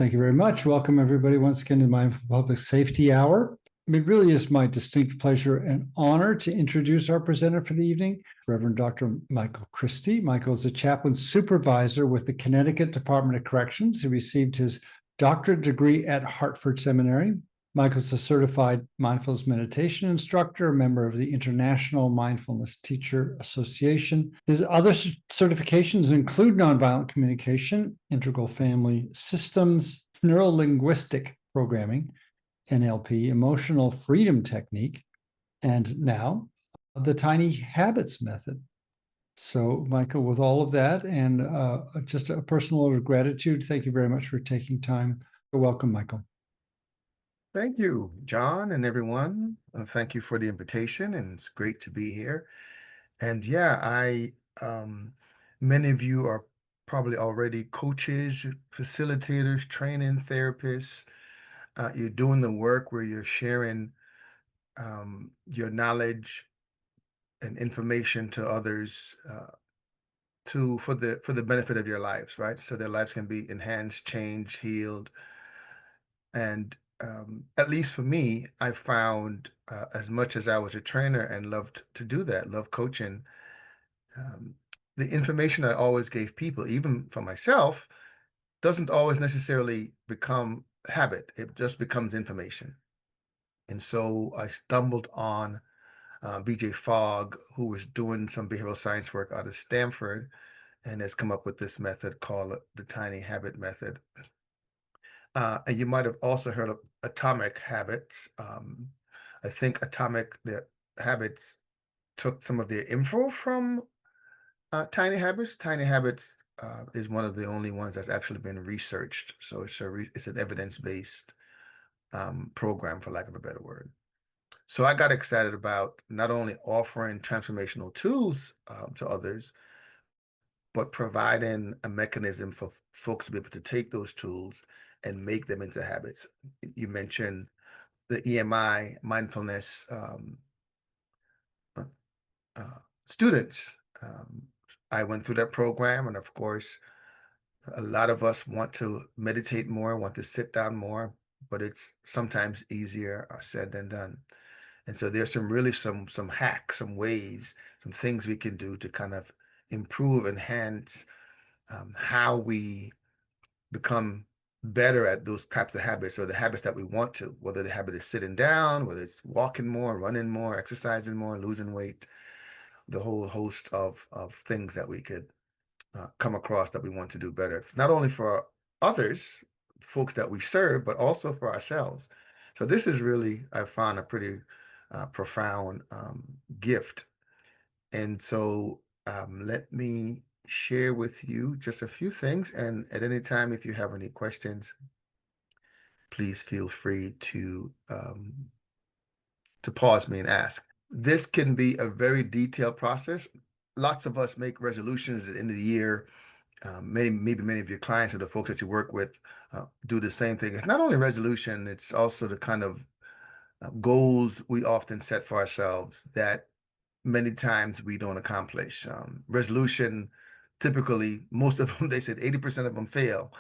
Thank you very much. Welcome, everybody, once again to the Mindful Public Safety Hour. It really is my distinct pleasure and honor to introduce our presenter for the evening, Reverend Dr. Michael Christie. Michael is a chaplain supervisor with the Connecticut Department of Corrections. He received his doctorate degree at Hartford Seminary. Michael's a certified mindfulness meditation instructor, a member of the International Mindfulness Teacher Association. His other certifications include nonviolent communication, integral family systems, neurolinguistic programming, NLP, emotional freedom technique, and now the tiny habits method. So, Michael, with all of that and just a personal note of gratitude, thank you very much for taking time. Welcome, Michael. Thank you, John, and everyone. Thank you for the invitation, and it's great to be here. And yeah, many of you are probably already coaches, facilitators, training therapists. You're doing the work where you're sharing your knowledge and information to others for the benefit of your lives, right? So their lives can be enhanced, changed, healed. And at least for me, I found as much as I was a trainer and loved to do that, love coaching, um, the information I always gave people, even for myself, doesn't always necessarily become habit. It just becomes information. And so I stumbled on BJ Fogg, who was doing some behavioral science work out of Stanford and has come up with this method called the tiny habit method. And you might have also heard of atomic habits. I think the habits took some of their info from tiny habits. Tiny habits is one of the only ones that's actually been researched. So it's an evidence-based program, for lack of a better word. So I got excited about not only offering transformational tools to others, but providing a mechanism for folks to be able to take those tools and make them into habits. You mentioned the EMI mindfulness uh, students. I went through that program, and of course, a lot of us want to meditate more, want to sit down more, but it's sometimes easier said than done. And so there's some hacks, some ways, some things we can do to kind of improve, enhance how we become better at those types of habits, or the habits that we want to, whether the habit is sitting down, whether it's walking more, running more, exercising more, losing weight, the whole host of things that we could come across that we want to do better, not only for others, folks that we serve, but also for ourselves. So this is really, I found, a pretty profound gift. And so let me share with you just a few things. And at any time, if you have any questions, please feel free to pause me and ask. This can be a very detailed process. Lots of us make resolutions at the end of the year. Maybe many of your clients or the folks that you work with do the same thing. It's not only resolution, it's also the kind of goals we often set for ourselves that many times we don't accomplish. Resolution, typically, most of them, they said 80% of them fail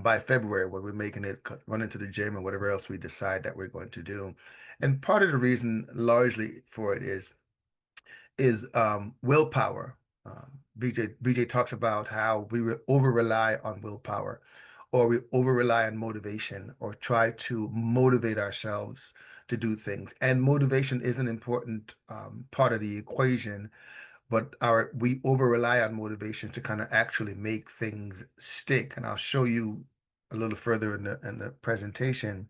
by February when we're making it, running to the gym or whatever else we decide that we're going to do. And part of the reason largely for it is willpower. BJ talks about how we over rely on willpower, or we over rely on motivation, or try to motivate ourselves to do things. And motivation is an important part of the equation, but we over rely on motivation to kind of actually make things stick. And I'll show you a little further in the presentation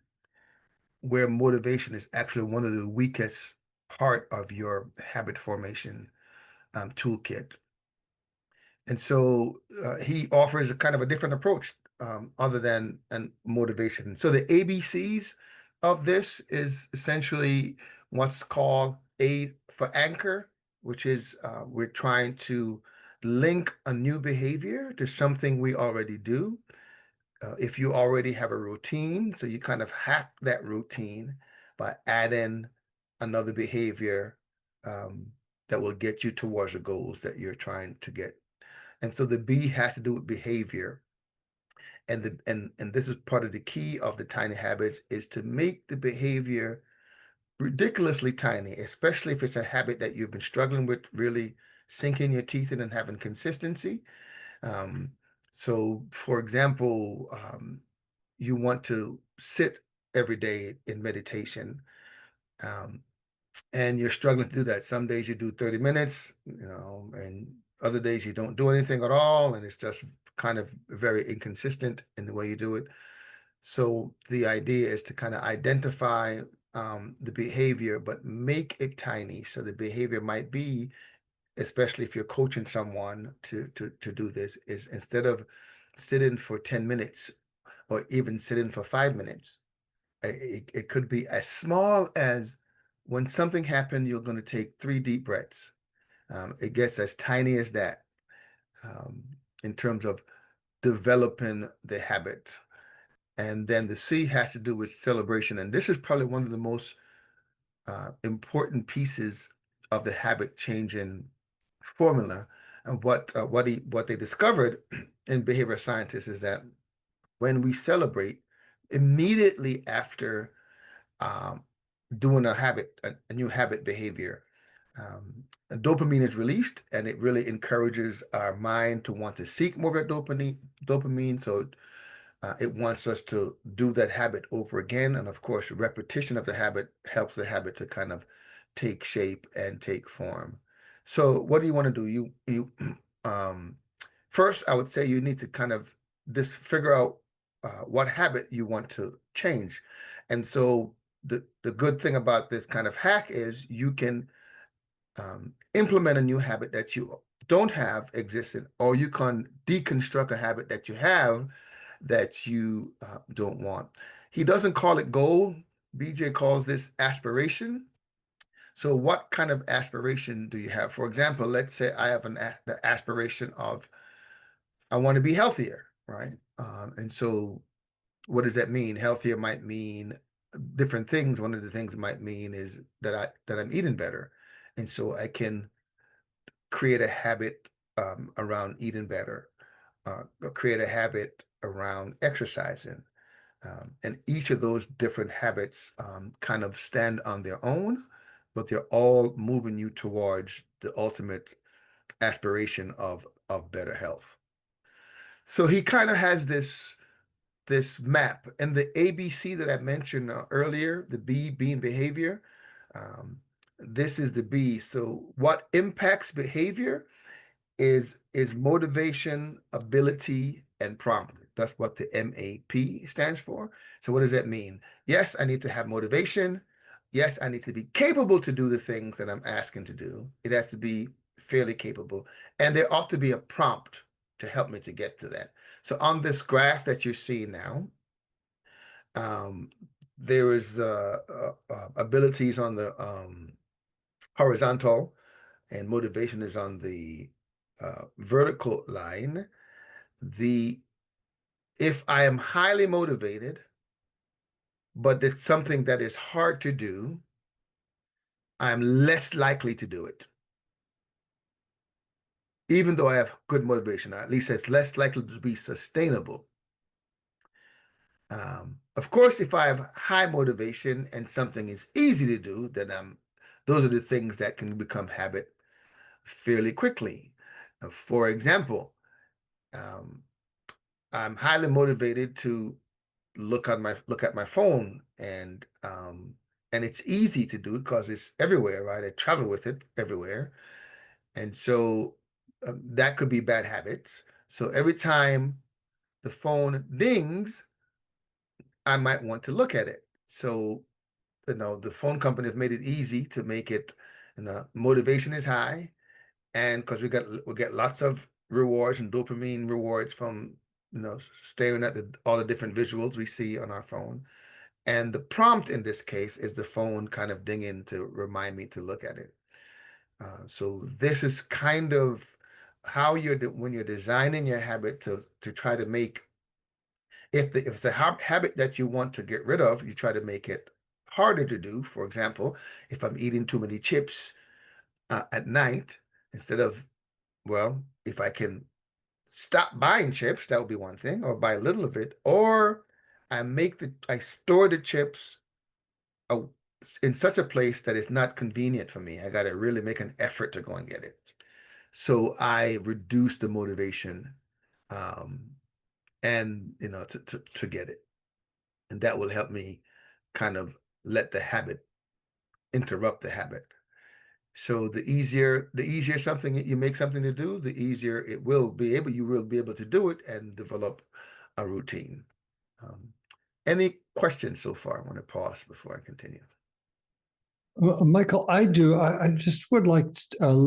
where motivation is actually one of the weakest part of your habit formation toolkit. And so he offers a kind of a different approach other than motivation. So the ABCs of this is essentially what's called A for anchor, which is we're trying to link a new behavior to something we already do. If you already have a routine, so you kind of hack that routine by adding another behavior that will get you towards the goals that you're trying to get. And so the B has to do with behavior. And this is part of the key of the tiny habits, is to make the behavior ridiculously tiny, especially if it's a habit that you've been struggling with really sinking your teeth in and having consistency. Um, so, for example, you want to sit every day in meditation, um, and you're struggling to do that. Some days you do 30 minutes, and other days you don't do anything at all, and it's just kind of very inconsistent in the way you do it. So the idea is to kind of identify the behavior, but make it tiny. So the behavior might be, especially if you're coaching someone to do this, is instead of sitting for 10 minutes or even sitting for 5 minutes, it could be as small as, when something happened, you're going to take 3 deep breaths. It gets as tiny as that, um, in terms of developing the habit. And then the C has to do with celebration. And this is probably one of the most important pieces of the habit changing formula. And what they discovered in behavioral scientists is that when we celebrate immediately after um, doing a new habit behavior, dopamine is released, and it really encourages our mind to want to seek more of that dopamine. So it wants us to do that habit over again. And of course, repetition of the habit helps the habit to kind of take shape and take form. So what do you want to do? Um, first, I would say you need to kind of figure out what habit you want to change. And so the good thing about this kind of hack is you can implement a new habit that you don't have existing, or you can deconstruct a habit that you have that you don't want. He doesn't call it goal. BJ calls this aspiration. So what kind of aspiration do you have? For example, let's say I have the aspiration of, I want to be healthier, right? And so what does that mean? Healthier might mean different things. One of the things it might mean is that I'm eating better. And so I can create a habit around eating better, create a habit around exercising. And each of those different habits kind of stand on their own, but they're all moving you towards the ultimate aspiration of better health. So he kind of has this map, and the ABC that I mentioned earlier, the B being behavior. Um, this is the B. So what impacts behavior is motivation, ability, and prompt. That's what the MAP stands for. So what does that mean? Yes, I need to have motivation. Yes, I need to be capable to do the things that I'm asking to do. It has to be fairly capable. And there ought to be a prompt to help me to get to that. So on this graph that you see now, um, there is abilities on the horizontal, and motivation is on the vertical line. The If I am highly motivated, but it's something that is hard to do, I'm less likely to do it. Even though I have good motivation, or at least it's less likely to be sustainable. Of course, if I have high motivation and something is easy to do, then those are the things that can become habit fairly quickly. For example, um, I'm highly motivated to look at my phone, and it's easy to do because it's everywhere, right? I travel with it everywhere, and so that could be bad habits. So every time the phone dings, I might want to look at it. So the phone company has made it easy to make it, motivation is high, and because we get lots of rewards and dopamine rewards from staring at all the different visuals we see on our phone. And the prompt in this case is the phone kind of dinging to remind me to look at it. So this is kind of how when you're designing your habit to try to make, if it's a habit that you want to get rid of, you try to make it harder to do. For example, if I'm eating too many chips at night, instead of, well, if I can stop buying chips. That would be one thing, or buy a little of it, or I store the chips a- in such a place that it's not convenient for me. I got to really make an effort to go and get it. So I reduce the motivation, um, and to get it, and that will help me kind of let the habit interrupt the habit. So the easier something you make something to do, the easier you will be able to do it and develop a routine. Um, any questions so far? I want to pause before I continue. Michael, I do. I just would like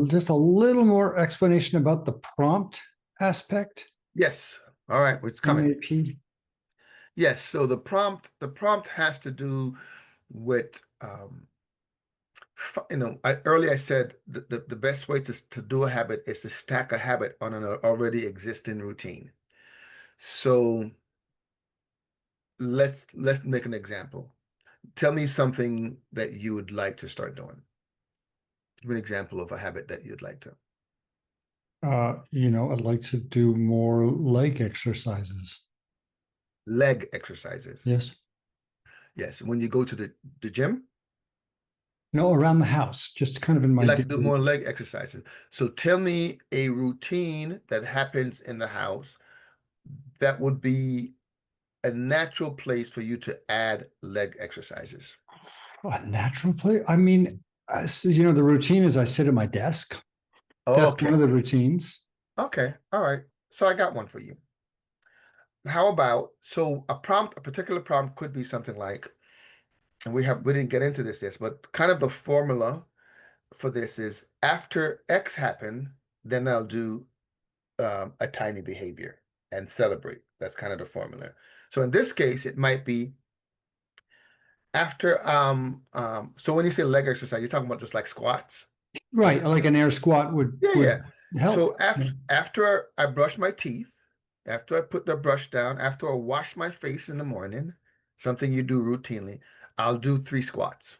just a little more explanation about the prompt aspect, Yes. All right, it's coming. MAP. Yes. So the prompt has to do with earlier I said the best way to do a habit is to stack a habit on an already existing routine. So let's make an example. Tell me something that you would like to start doing. Give me an example of a habit that you'd like to. I'd like to do more leg exercises. Leg exercises. Yes. Yes. When you go to the gym, No, around the house, just kind of in you my like to do daily. more leg exercises. So tell me a routine that happens in the house that would be a natural place for you to add leg exercises. A natural play. I mean, so, the routine is I sit at my desk. That's Okay. one of the routines. Okay. All right. So I got one for you. How about a particular prompt could be something like, and we didn't get into this, but kind of the formula for this is after X happen, then I'll do a tiny behavior and celebrate. That's kind of the formula. So in this case, it might be after so when you say leg exercise, you're talking about just like squats. Right, Okay. like an air squat would Yeah, would yeah. help. So after I brush my teeth, after I put the brush down, after I wash my face in the morning, something you do routinely, I'll do 3 squats,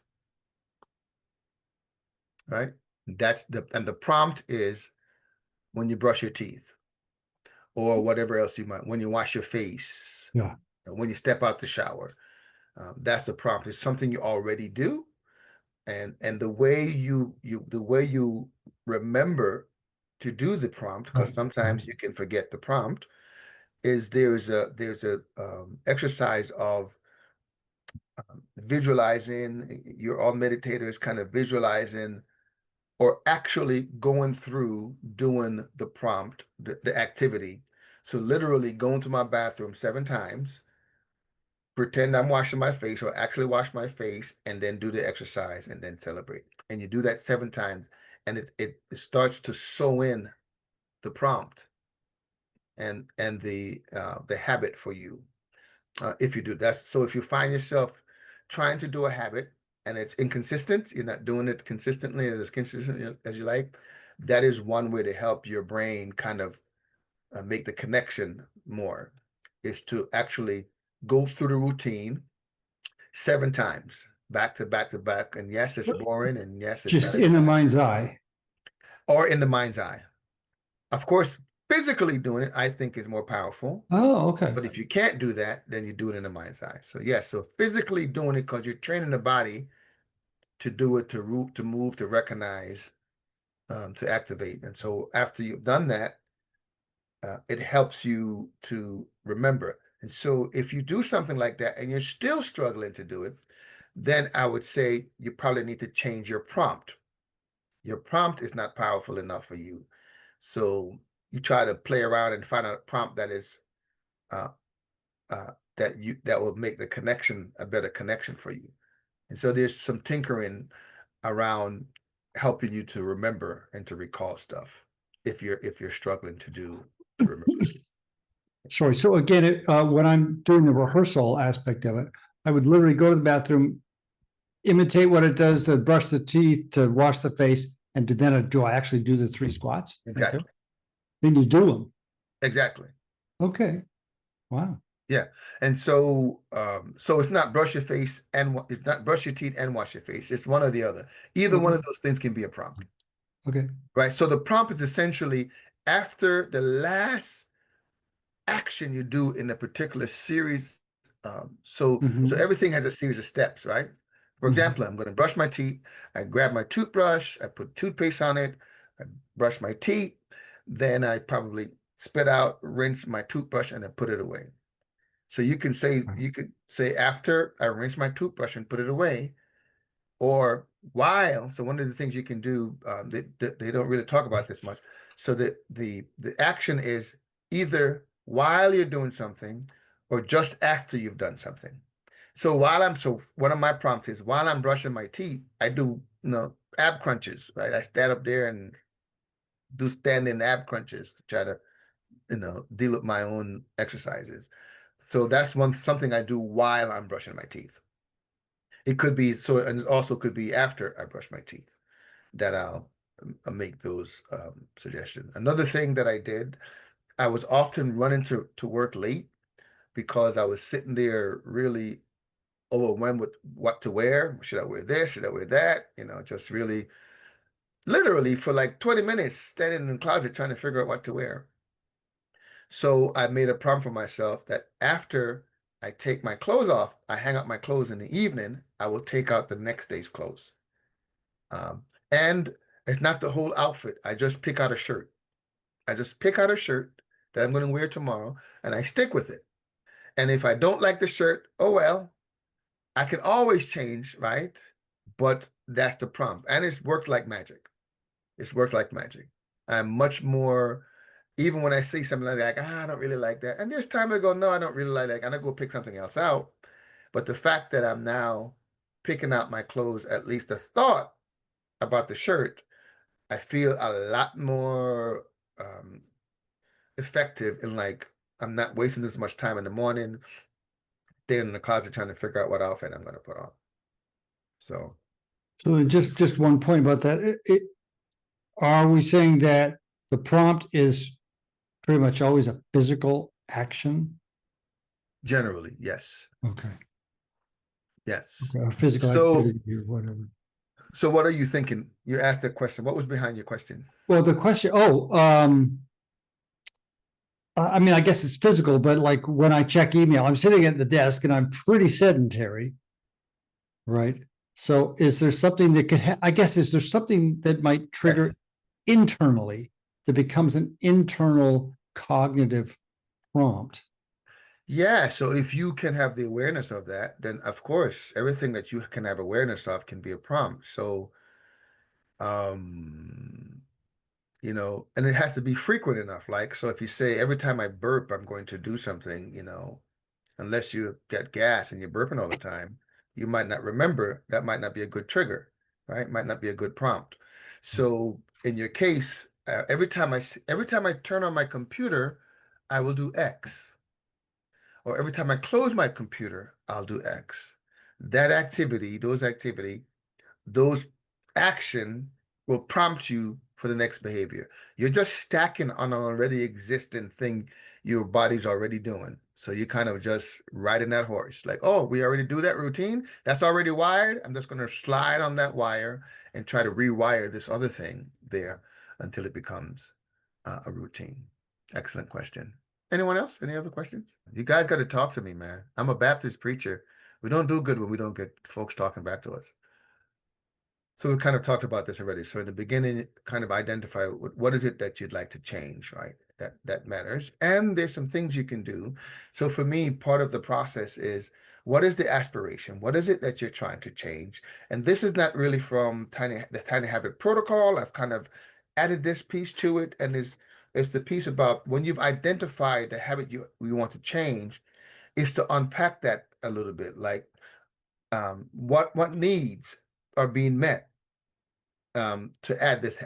right? And the prompt is when you brush your teeth or whatever else you might, when you wash your face, Yeah. when you step out the shower. That's the prompt. It's something you already do, and the way you remember to do the prompt, because Right. sometimes you can forget the prompt, is there's a exercise of visualizing. You're all meditators, kind of visualizing or actually going through doing the prompt, the activity. So literally going to my bathroom 7 times, pretend I'm washing my face or actually wash my face and then do the exercise and then celebrate. And you do that 7 times and it starts to sew in the prompt and the habit for you. If you do that. So if you find yourself trying to do a habit and it's inconsistent, you're not doing it consistently as consistent as you like, that is one way to help your brain kind of make the connection more, is to actually go through the routine 7 times, back to back to back. And yes, it's boring, and yes, it's Just not in the exciting, mind's eye. or in the mind's eye. Of course, physically doing it, I think, is more powerful. Oh, okay. But if you can't do that, then you do it in the mind's eye. So yes, so physically doing it because you're training the body to do it, to root, to move, to recognize, to activate. And so after you've done that, it helps you to remember. And so if you do something like that and you're still struggling to do it, then I would say you probably need to change your prompt. Your prompt is not powerful enough for you. So you try to play around and find a prompt that is uh, that will make the connection a better connection for you. And so there's some tinkering around helping you to remember and to recall stuff if you're struggling to remember. Sorry. So again, when I'm doing the rehearsal aspect of it, I would literally go to the bathroom, imitate what it does to brush the teeth, to wash the face, and do I actually do the 3 squats? Okay. Exactly. Then you do them. Exactly. Okay. Wow. Yeah. And so it's not brush your face and it's not brush your teeth and wash your face. It's one or the other. Either one Okay. of those things can be a prompt, Okay. right? So the prompt is essentially after the last action you do in a particular series. So Mhm. everything has a series of steps, right? For example, Mhm. I'm going to brush my teeth. I grab my toothbrush, I put toothpaste on it, I brush my teeth, then I probably spit out, rinse my toothbrush, and then put it away. So you could say after I rinse my toothbrush and put it away, or while. So one of the things you can do, they don't really talk about this much. So the action is either while you're doing something or just after you've done something. So one of my prompts is while I'm brushing my teeth, I do, ab crunches, right? I stand up there and do standing ab crunches to try to, deal with my own exercises. So that's something I do while I'm brushing my teeth. It could be so, and it also could be after I brush my teeth that I'll make those suggestions. Another thing that I did, I was often running to work late because I was sitting there really overwhelmed with what to wear. Should I wear this? Should I wear that? Just really literally for like 20 minutes standing in the closet trying to figure out what to wear. So I made a prompt for myself that after I take my clothes off, I hang up my clothes in the evening, I will take out the next day's clothes. And it's not the whole outfit. I just pick out a shirt. I just pick out a shirt that I'm going to wear tomorrow and I stick with it. And if I don't like the shirt, oh well, I can always change, right? But that's the prompt. And it's worked like magic. It's worked like magic. I'm much more, even when I see something like that, I don't really like that. And there's time I go, no, I don't really like that. And I go pick something else out. But the fact that I'm now picking out my clothes, at least the thought about the shirt, I feel a lot more um, effective in like I'm not wasting this much time in the morning, staying in the closet trying to figure out what outfit I'm going to put on. So So then just one point about that. Are we saying that the prompt is pretty much always a physical action? generally, yes, Okay. yes. Okay. A physical So activity or whatever. so what are you thinking? You asked a question. What was behind your question? Well, the question, I mean, I guess it's physical, but like when I check email, I'm sitting at the desk and I'm pretty sedentary, right? So is there something that could, I guess, is there something that might Yes. trigger internally that becomes an internal cognitive prompt? Yeah, so if you can have the awareness of that, then of course, everything that you can have awareness of can be a prompt. So, um, and it has to be frequent enough. Like, so if you say every time I burp, I'm going to do something, unless you get gas and you're burping all the time, you might not remember. That might not be a good trigger, right? Might not be a good prompt. So in your case, every time I turn on my computer, I will do X. Or every time I close my computer, I'll do X. That activity, those action will prompt you for the next behavior. You're just stacking on an already existing thing your body's already doing. So you kind of just riding that horse. Like, oh, we already do that routine. That's already wired. I'm just going to slide on that wire and try to rewire this other thing there until it becomes a routine. Excellent question. Anyone else? Any other questions? You guys got to talk to me, man. I'm a Baptist preacher. We don't do good when we don't get folks talking back to us. So we kind of talked about this already. So in the beginning, kind of identify what is it that you'd like to change, right? That matters. And there's some things you can do. So for me, part of the process is what is the aspiration? What is it that you're trying to change? And this is not really from the Tiny Habit Protocol. I've kind of added this piece to it, and it's the piece about when you've identified the habit you want to change, is to unpack that a little bit, like what needs are being met to add this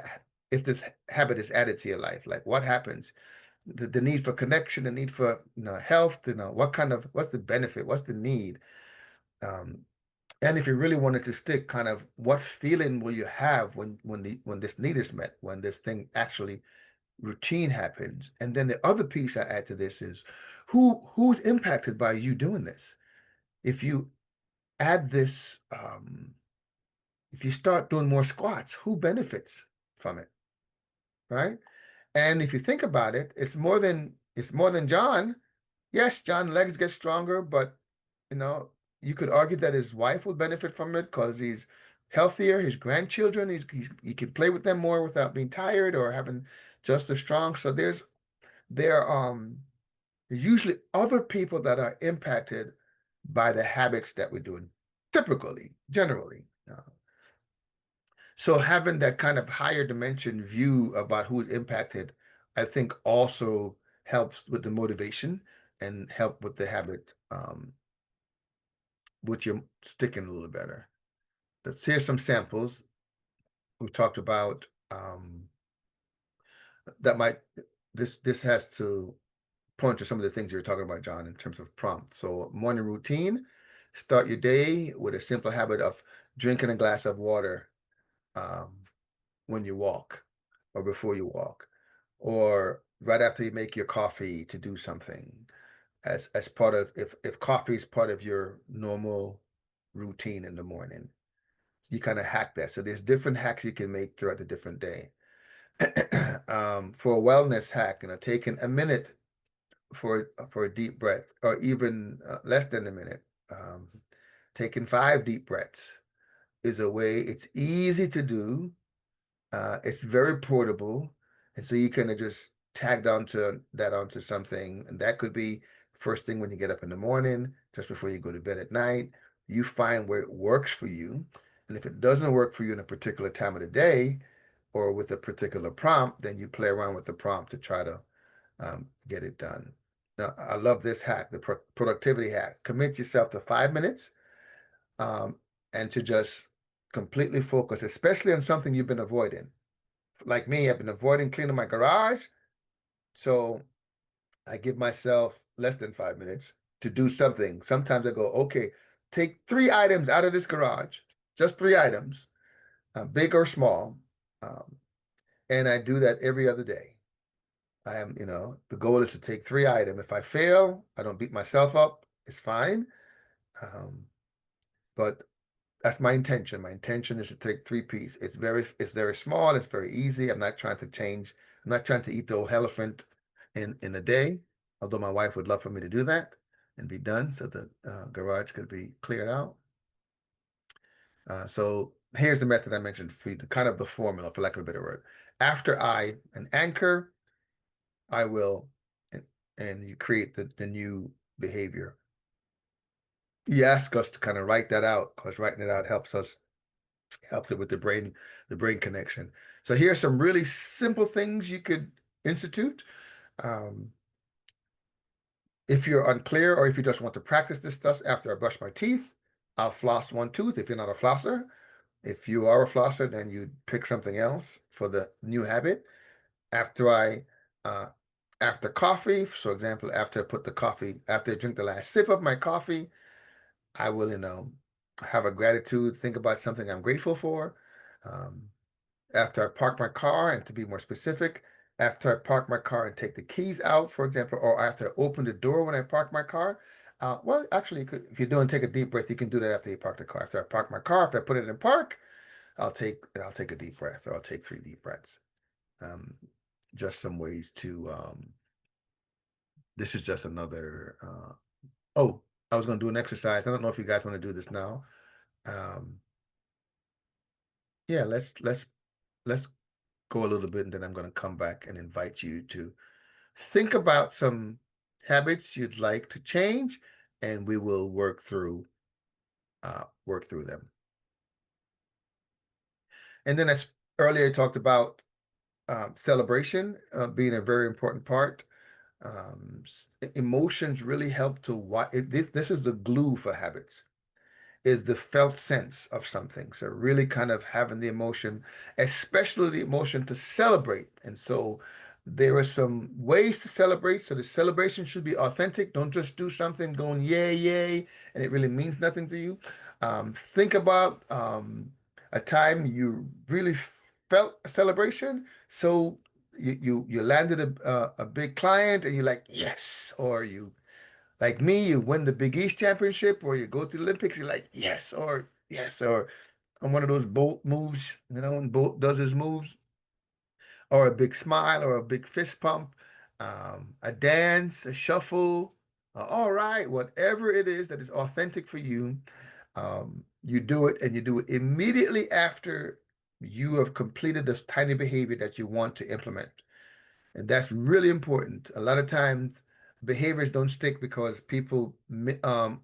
if this habit is added to your life. Like what happens, the need for connection, the need for health, what's the benefit, what's the need, um, and if you really wanted to stick, kind of what feeling will you have when this need is met, when this thing actually routine happens. And then the other piece I add to this is who's impacted by you doing this. If you add this, if you start doing more squats, who benefits from it, right? And if you think about it, it's more than It's more than John. Yes, John's legs get stronger, but you know, you could argue that his wife will benefit from it because he's healthier. His grandchildren, he can play with them more without being tired or having just as strong. So there's usually other people that are impacted by the habits that we're doing, typically, generally. So having that kind of higher dimension view about who's impacted, I think also helps with the motivation and help with the habit, which you're sticking a little better. Here's some samples we talked about that might this has to point to some of the things you were talking about, John, in terms of prompt. So morning routine, start your day with a simple habit of drinking a glass of water um, when you walk or before you walk, or right after you make your coffee to do something as part of if coffee is part of your normal routine in the morning. You kind of hack that. So there's different hacks you can make throughout the different day. For a wellness hack, taking a minute for a deep breath, or even less than a minute. Taking 5 deep breaths is a way. It's easy to do. It's very portable, and so you kind of just tagged onto something, and that could be first thing when you get up in the morning, just before you go to bed at night. You find where it works for you, and if it doesn't work for you in a particular time of the day or with a particular prompt, then you play around with the prompt to try to get it done. Now, I love this hack, the productivity hack. Commit yourself to 5 minutes um, and to just completely focus, especially on something you've been avoiding. Like me, I've been avoiding cleaning my garage. So I give myself less than 5 minutes to do something. Sometimes I go, okay, take 3 items out of this garage, just 3 items, big or small. Um, and I do that every other day. The goal is to take 3 items. If I fail, I don't beat myself up. It's fine. Um, but that's my intention. My intention is to take 3 pieces. It's very small. It's very easy. I'm not trying to change. I'm not trying to eat the whole elephant in a day. Although my wife would love for me to do that and be done, so the garage could be cleared out. So here's the method I mentioned for you, kind of the formula, for lack of a better word. After an anchor, I will, and you create the new behavior. You ask us to kind of write that out, because writing it out helps it with the brain connection. So here are some really simple things you could institute. Um, if you're unclear, or if you just want to practice this stuff, after I brush my teeth, I'll floss one tooth if you're not a flosser. If you are a flosser, then you pick something else for the new habit. After I uh, after coffee, so example, after I drink the last sip of my coffee, I will, have a gratitude, think about something I'm grateful for. Um, After I park my car, and to be more specific, after I park my car and take the keys out, for example, or after I open the door when I park my car. Well, actually, if you're doing take a deep breath, you can do that after you park the car. After I park my car, if I put it in park, I'll take a deep breath, or I'll take 3 deep breaths. Um, just some ways to. This is just another. Oh, I was going to do an exercise. I don't know if you guys want to do this now. Um, yeah, let's go a little bit, and then I'm going to come back and invite you to think about some habits you'd like to change, and we will work through them. And then, as earlier I talked about, celebration being a very important part. Emotions really help to this is the glue for habits, is the felt sense of something. So really kind of having the emotion, especially the emotion to celebrate. And so there are some ways to celebrate. So the celebration should be authentic. Don't just do something going yay, yay, and it really means nothing to you. Think about a time you really felt a celebration. So you landed a big client, and you're like, yes, or you like me, you win the Big East championship, or you go to the Olympics, you're like, yes, or yes, or on one of those Bolt moves, when Bolt does his moves, or a big smile, or a big fist pump. a dance, a shuffle, all right, whatever it is that is authentic for you, you do it and you do it immediately after you have completed this tiny behavior that you want to implement. And that's really important. A lot of times behaviors don't stick because people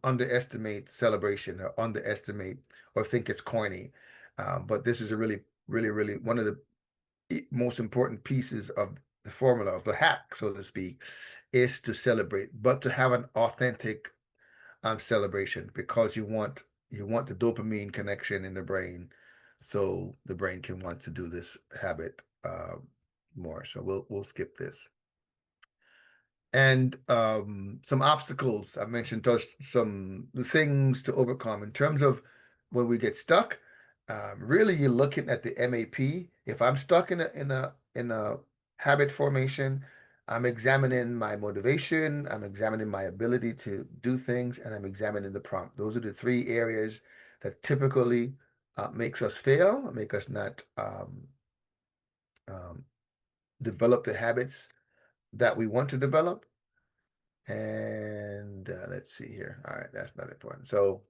underestimate celebration or underestimate or think it's corny. But this is a really, really, really one of the most important pieces of the formula of the hack, so to speak, is to celebrate, but to have an authentic celebration because you want the dopamine connection in the brain, so the brain can want to do this habit more. So we'll skip this. And some obstacles I mentioned, some the things to overcome in terms of when we get stuck. Really, you're looking at the MAP. If I'm stuck in a habit formation, I'm examining my motivation, I'm examining my ability to do things, and I'm examining the prompt. Those are the three areas that typically makes us fail, make us not um, develop the habits that we want to develop. And let's see here. All right, that's not important. So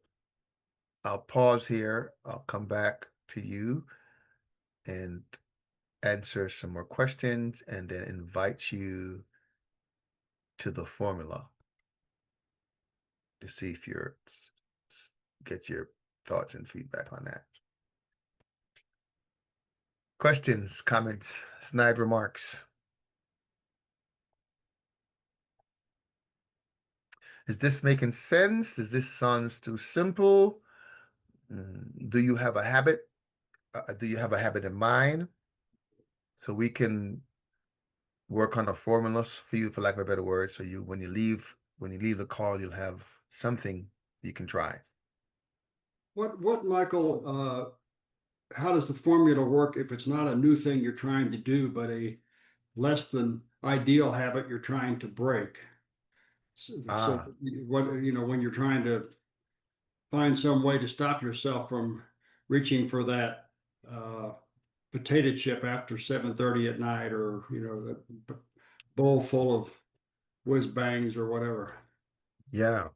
I'll pause here. I'll come back to you and answer some more questions and then invite you to the formula to see if get your thoughts and feedback on that. Questions, comments, snide remarks. Is this making sense? Does this sound too simple? Do you have a habit? Do you have a habit in mind? So we can work on a formula for you, for lack of a better word. So when you leave the call, you'll have something you can try. What, Michael, how does the formula work if it's not a new thing you're trying to do, but a less than ideal habit you're trying to break? So Ah, what, when you're trying to find some way to stop yourself from reaching for that uh, potato chip after 7:30 at night, or the bowl full of whiz bangs or whatever. yeah.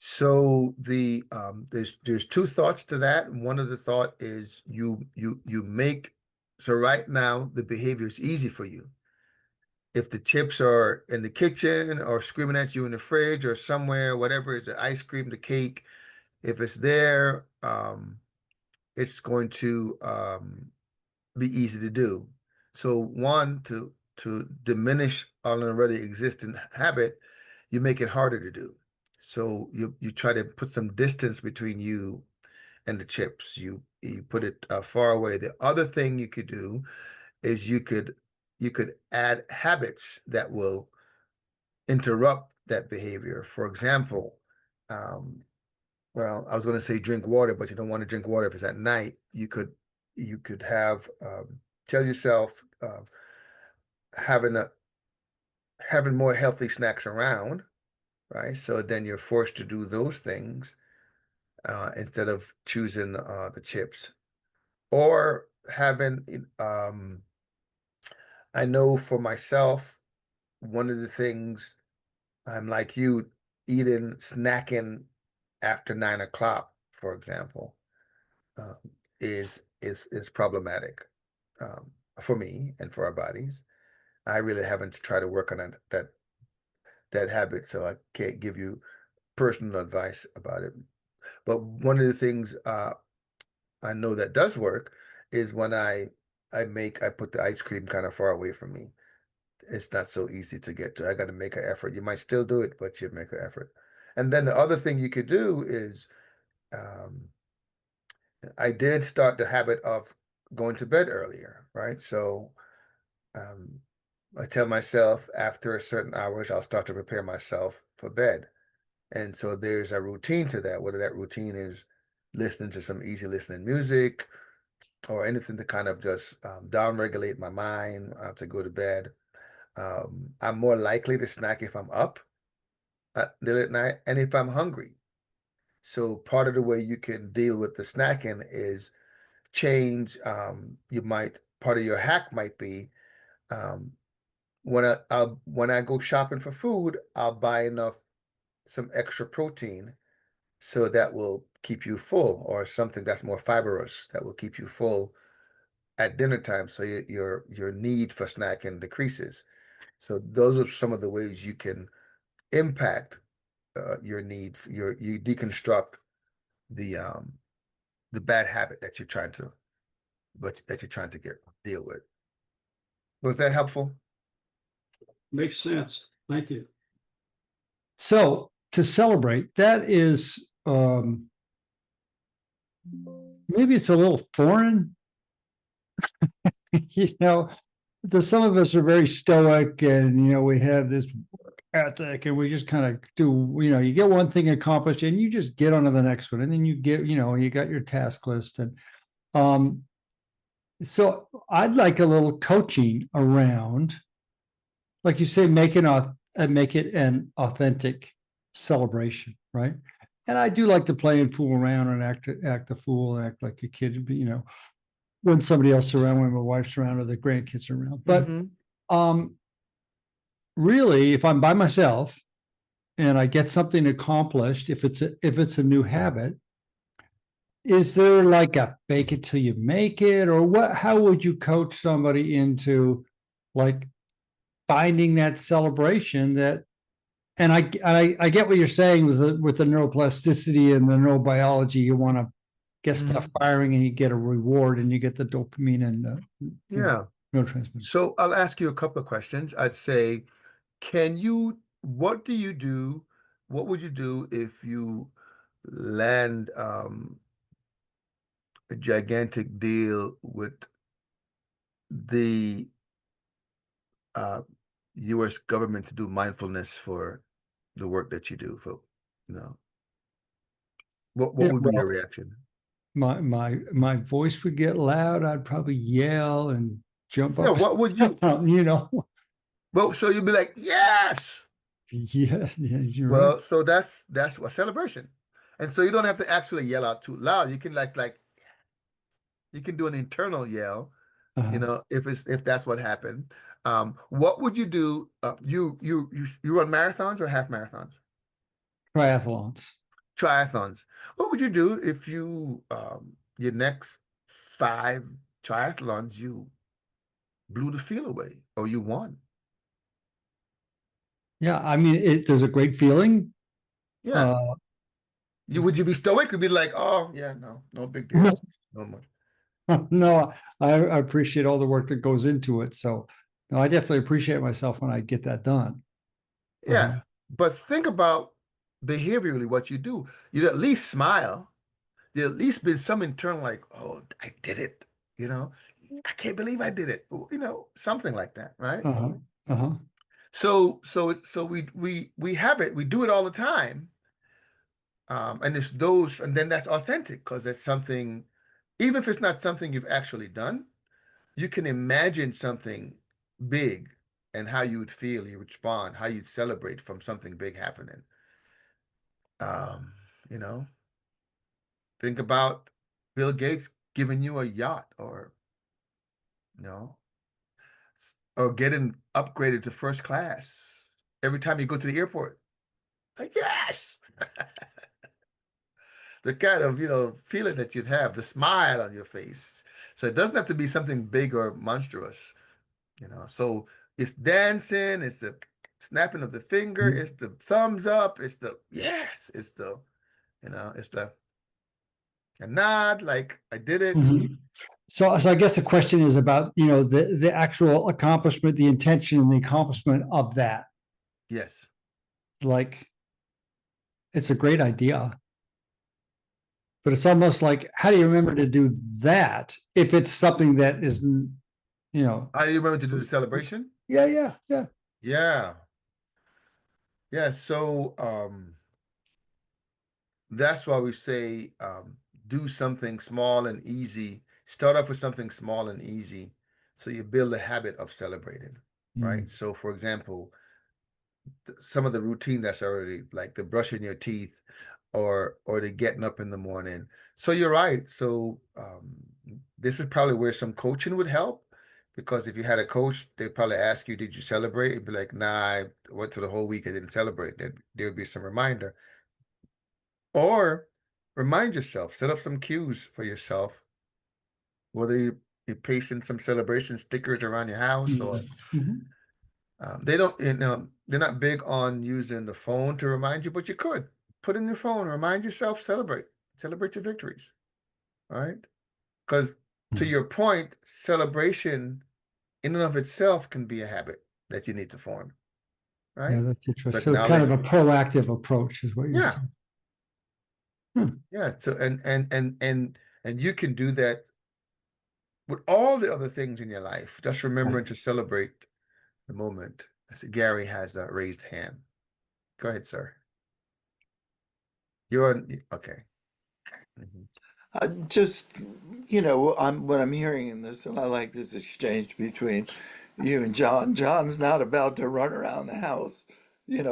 So there's two thoughts to that. One of the thought is you make so right now the behavior is easy for you. If the chips are in the kitchen or screaming at you in the fridge or somewhere, whatever is the ice cream, the cake, if it's there, it's going to be easy to do. So one, to diminish an already existing habit, you make it harder to do. So you try to put some distance between you and the chips. You put it far away. The other thing you could do is you could add habits that will interrupt that behavior. For example, um, well, I was going to say drink water, but you don't want to drink water if it's at night. You could have tell yourself having a having more healthy snacks around, right? So then you're forced to do those things instead of choosing the chips or having. I know for myself, one of the things I'm like you, eating snacking after 9 o'clock, for example. um, is problematic for me and for our bodies. I really haven't tried to work on that habit, so I can't give you personal advice about it. But one of the things I know that does work is when I put the ice cream kind of far away from me. It's not so easy to get to. I got to make an effort. You might still do it, but you make an effort. And then the other thing you could do is um, I did start the habit of going to bed earlier, right? So um, I tell myself after a certain hours, I'll start to prepare myself for bed. And so there's a routine to that, whether that routine is listening to some easy listening music or anything to kind of just down-regulate my mind to go to bed. I'm more likely to snack if I'm up late at night and if I'm hungry. So part of the way you can deal with the snacking is change. You might part of your hack might be um, when I go shopping for food, I'll buy some extra protein, so that will keep you full, or something that's more fibrous that will keep you full at dinner time, so your need for snacking decreases. So those are some of the ways you can impact your need. You deconstruct the bad habit that you're trying to deal with. Was that helpful? Makes sense. Thank you. So to celebrate, that is maybe it's a little foreign. You know, some of us are very stoic, and we have this work ethic, and we just kind of do, you get one thing accomplished and you just get on to the next one, and then you get, you got your task list. And so I'd like a little coaching around, like you say, make it an authentic celebration, right? And I do like to play and fool around and act the fool and act like a kid, when somebody else is around, when my wife's around or the grandkids are around. But really, if I'm by myself and I get something accomplished, if it's a new habit, is there like a fake it till you make it, or what? How would you coach somebody into like finding that celebration that? And I get what you're saying with the neuroplasticity and the neurobiology. You want to get stuff firing, and you get a reward, and you get the dopamine and the Yeah. neurotransmitters. So I'll ask you a couple of questions. I'd say, what do you do? What would you do if you land a gigantic deal with the U.S. government to do mindfulness for the work that you do? What would be your reaction? My voice would get loud. I'd probably yell and jump up. What would you? Well, so you'd be like, yes. Yeah, you're Well, right. so that's a celebration, and so you don't have to actually yell out too loud. You can you can do an internal yell, if that's what happened. What would you do? You run marathons or half marathons? Triathlons. Triathlons. What would you do if your next 5 triathlons you blew the feel away, or you won? Yeah, I mean, there's a great feeling. Yeah. Would you be stoic? Would be like, oh yeah, no big deal, no much. No, I appreciate all the work that goes into it. So, no, I definitely appreciate myself when I get that done. Yeah, but think about behaviorally what you do. You'd at least smile. There'd at least been some internal, like, oh, I did it. I can't believe I did it. Something like that, right? So we have it. We do it all the time. And then that's authentic, because it's something, even if it's not something you've actually done, you can imagine something big and how you would feel, you would respond, how you'd celebrate from something big happening. You know, think about Bill Gates giving you a yacht, or or getting upgraded to first class every time you go to the airport. Like, yes. The kind of, feeling that you'd have, the smile on your face. So it doesn't have to be something big or monstrous, So it's dancing, it's the snapping of the finger, it's the thumbs up, it's the yes, it's the, it's the a nod, like I did it. So I guess the question is about, the actual accomplishment, the intention and the accomplishment of that. Yes. Like, it's a great idea. But it's almost like, how do you remember to do that if it's something that isn't, How do you remember to do the celebration? Yeah. Yeah. So that's why we say do something small and easy. Start off with something small and easy, so you build a habit of celebrating, right? So for example, some of the routine that's already, like the brushing your teeth, or the getting up in the morning. So you're right. So this is probably where some coaching would help, Because if you had a coach, they'd probably ask you, did you celebrate? You'd be like, nah, I went to the whole week, I didn't celebrate. There would be some reminder. Or remind yourself, set up some cues for yourself, whether you're pasting some celebration stickers around your house or Mhm. they don't, they're not big on using the phone to remind you, but you could put in your phone, remind yourself, celebrate your victories, right? Because to Mhm. your point, celebration in and of itself can be a habit that you need to form, Yeah, right? that's To interesting. So kind of a acknowledge, proactive approach is what you're yeah, saying. Hmm. yeah. So and you can do that with all the other things in your life. Just Right. remembering to celebrate the moment. I see Gary has a raised hand. Go ahead, sir. You're on, okay. Mhm. Just, what I'm hearing in this, and I like this exchange between you and John. John's not about to run around the house,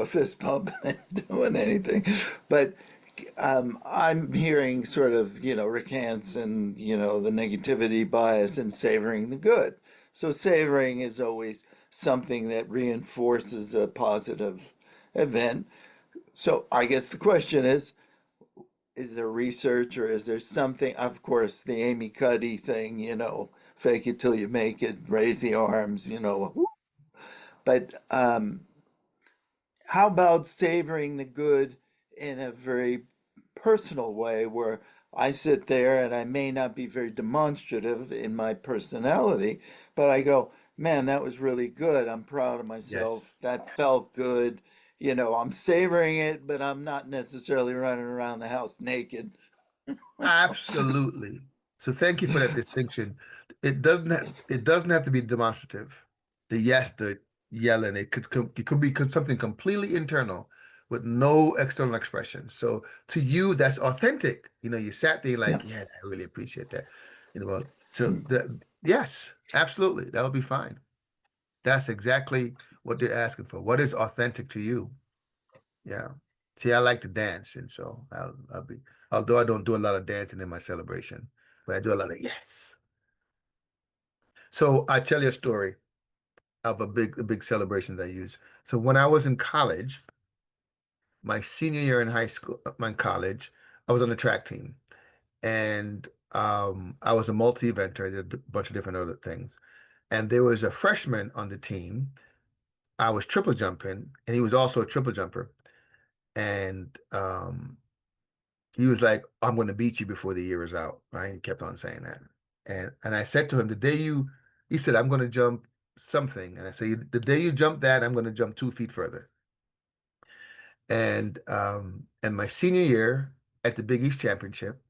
fist pumping and doing anything, but I'm hearing sort of, recants and, the negativity bias and savoring the good. So savoring is always something that reinforces a positive event. So I guess the question is there research or is there something? Of course, the Amy Cuddy thing, fake it till you make it, raise the arms, But how about savoring the good in a very personal way where I sit there and I may not be very demonstrative in my personality, but I go, man, that was really good. I'm proud of myself. Yes. That felt good. I'm savoring it, but I'm not necessarily running around the house naked. Absolutely. So thank you for that distinction. It doesn't have to be demonstrative. The yelling, it could be something completely internal with no external expression. So to you, that's authentic. You sat there Yeah. like, yeah, I really appreciate that. So yes, absolutely, that would be fine. That's exactly what they're asking for. What is authentic to you? Yeah. See, I like to dance, and so I'll be. Although I don't do a lot of dancing in my celebration, but I do a lot of yes. So I tell you a story of a big celebration that I use. So when I was in college, my senior year in high school, my college, I was on the track team, and I was a multi-eventer. I did a bunch of different other things, and there was a freshman on the team. I was triple jumping, and he was also a triple jumper, and he was like, I'm going to beat you before the year is out. Right? He kept on saying that. And I said to him, he said, I'm going to jump something. And I said, the day you jump that, I'm going to jump 2 feet further. And my senior year at the Big East Championship,